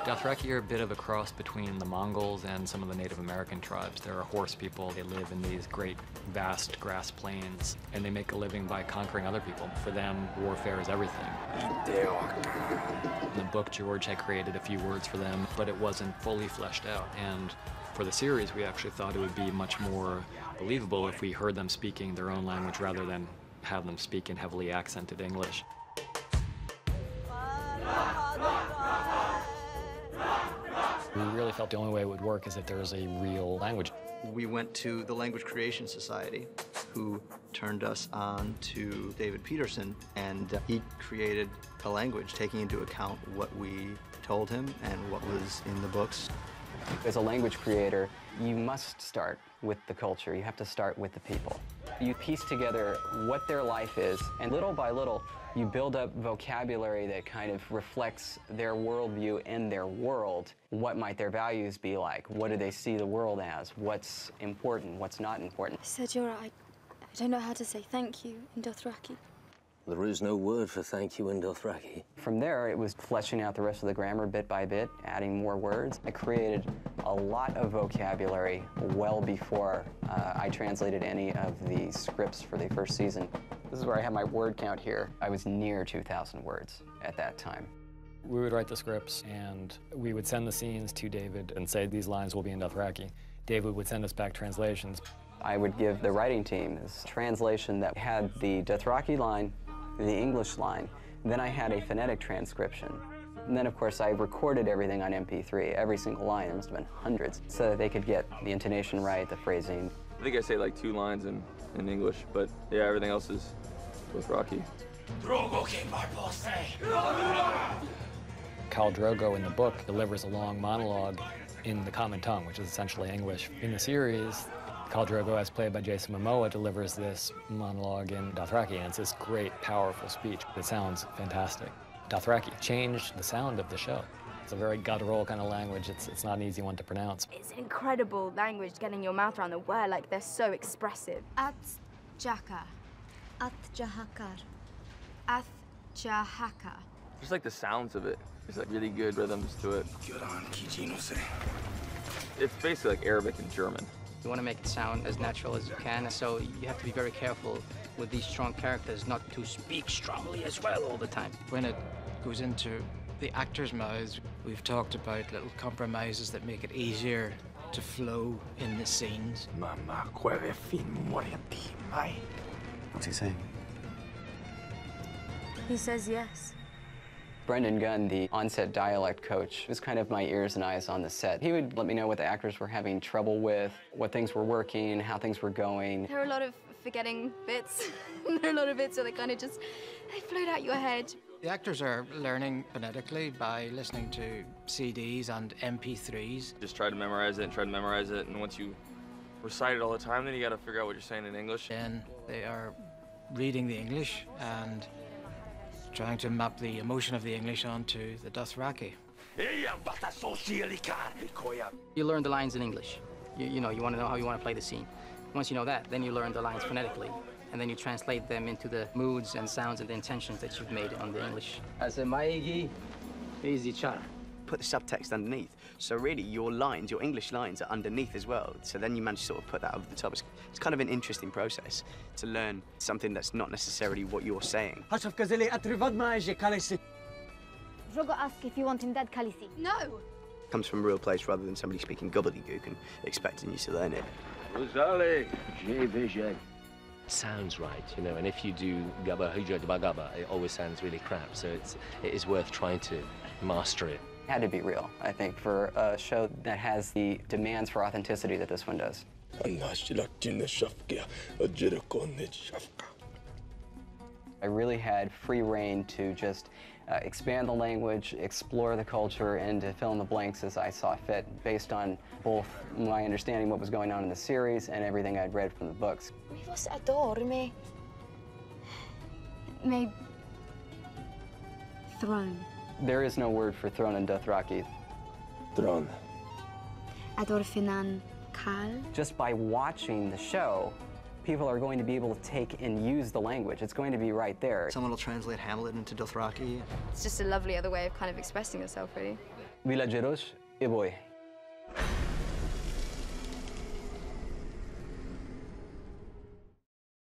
Dothraki are a bit of a cross between the Mongols and some of the Native American tribes. They're a horse people. They live in these great, vast grass plains, and they make a living by conquering other people. For them, warfare is everything. In the book, George had created a few words for them, but it wasn't fully fleshed out. And for the series, we actually thought it would be much more believable if we heard them speaking their own language rather than have them speak in heavily accented English. We really felt the only way it would work is if there was a real language. We went to the Language Creation Society, who turned us on to David Peterson, and he created a language taking into account what we told him and what was in the books. As a language creator, you must start with the culture. You have to start with the people. You piece together what their life is, and little by little, you build up vocabulary that kind of reflects their worldview and their world. What might their values be like? What do they see the world as? What's important? What's not important? Sejora, I don't know how to say thank you in Dothraki. There is no word for thank you in Dothraki. From there, it was fleshing out the rest of the grammar bit by bit, adding more words. I created a lot of vocabulary well before I translated any of the scripts for the first season. This is where I have my word count here. I was near 2,000 words at that time. We would write the scripts, and we would send the scenes to David and say, these lines will be in Dothraki. David would send us back translations. I would give the writing team this translation that had the Dothraki line, the English line. Then I had a phonetic transcription. And then, of course, I recorded everything on MP3, every single line. There must have been hundreds, so that they could get the intonation right, the phrasing. I think I say like 2 lines in English, but yeah, everything else is Dothraki. Khal Drogo in the book delivers a long monologue in the common tongue, which is essentially English. In the series, Khal Drogo, as played by Jason Momoa, delivers this monologue in Dothraki, and it's this great, powerful speech. It sounds fantastic. Dothraki changed the sound of the show. It's a very guttural kind of language. It's not an easy one to pronounce. It's an incredible language, getting your mouth around the word, like they're so expressive. At-jaka. At-jahakar. At-jahaka. Just like the sounds of it. There's like really good rhythms to it. It's basically like Arabic and German. You want to make it sound as natural as you can, so you have to be very careful with these strong characters not to speak strongly as well all the time. When it goes into the actors' mouths, we've talked about little compromises that make it easier to flow in the scenes. What's he saying? He says yes. Brendan Gunn, the on-set dialect coach, was kind of my ears and eyes on the set. He would let me know what the actors were having trouble with, what things were working, how things were going. There are a lot of forgetting bits. There are a lot of bits, so they kind of just, they float out your head. The actors are learning phonetically by listening to CDs and MP3s. Just try to memorize it and try to memorize it, and once you recite it all the time, then you got to figure out what you're saying in English. Then they are reading the English and trying to map the emotion of the English onto the Dothraki. You learn the lines in English. You want to know how you want to play the scene. Once you know that, then you learn the lines phonetically, and then you translate them into the moods and sounds and the intentions that you've made on the English. Put the subtext underneath. So really, your lines, your English lines, are underneath as well. So then you manage to sort of put that over the top. It's kind of an interesting process to learn something that's not necessarily what you're saying. Drogo asks if you want him dead, Khaleesi. No! Comes from a real place rather than somebody speaking gobbledygook and expecting you to learn it. Sounds right, you know, and if you do gabba huja gabba, it always sounds really crap, so it is worth trying to master it. It had to be real, I think, for a show that has the demands for authenticity that this one does. I really had free rein to just expand the language, explore the culture, and to fill in the blanks as I saw fit, based on both my understanding what was going on in the series and everything I'd read from the books. Você adora me. Throne. There is no word for throne in Dothraki. Throne. Ador finan Khal. Just by watching the show, people are going to be able to take and use the language. It's going to be right there. Someone will translate Hamlet into Dothraki. It's just a lovely other way of kind of expressing yourself, really. villageros e voi.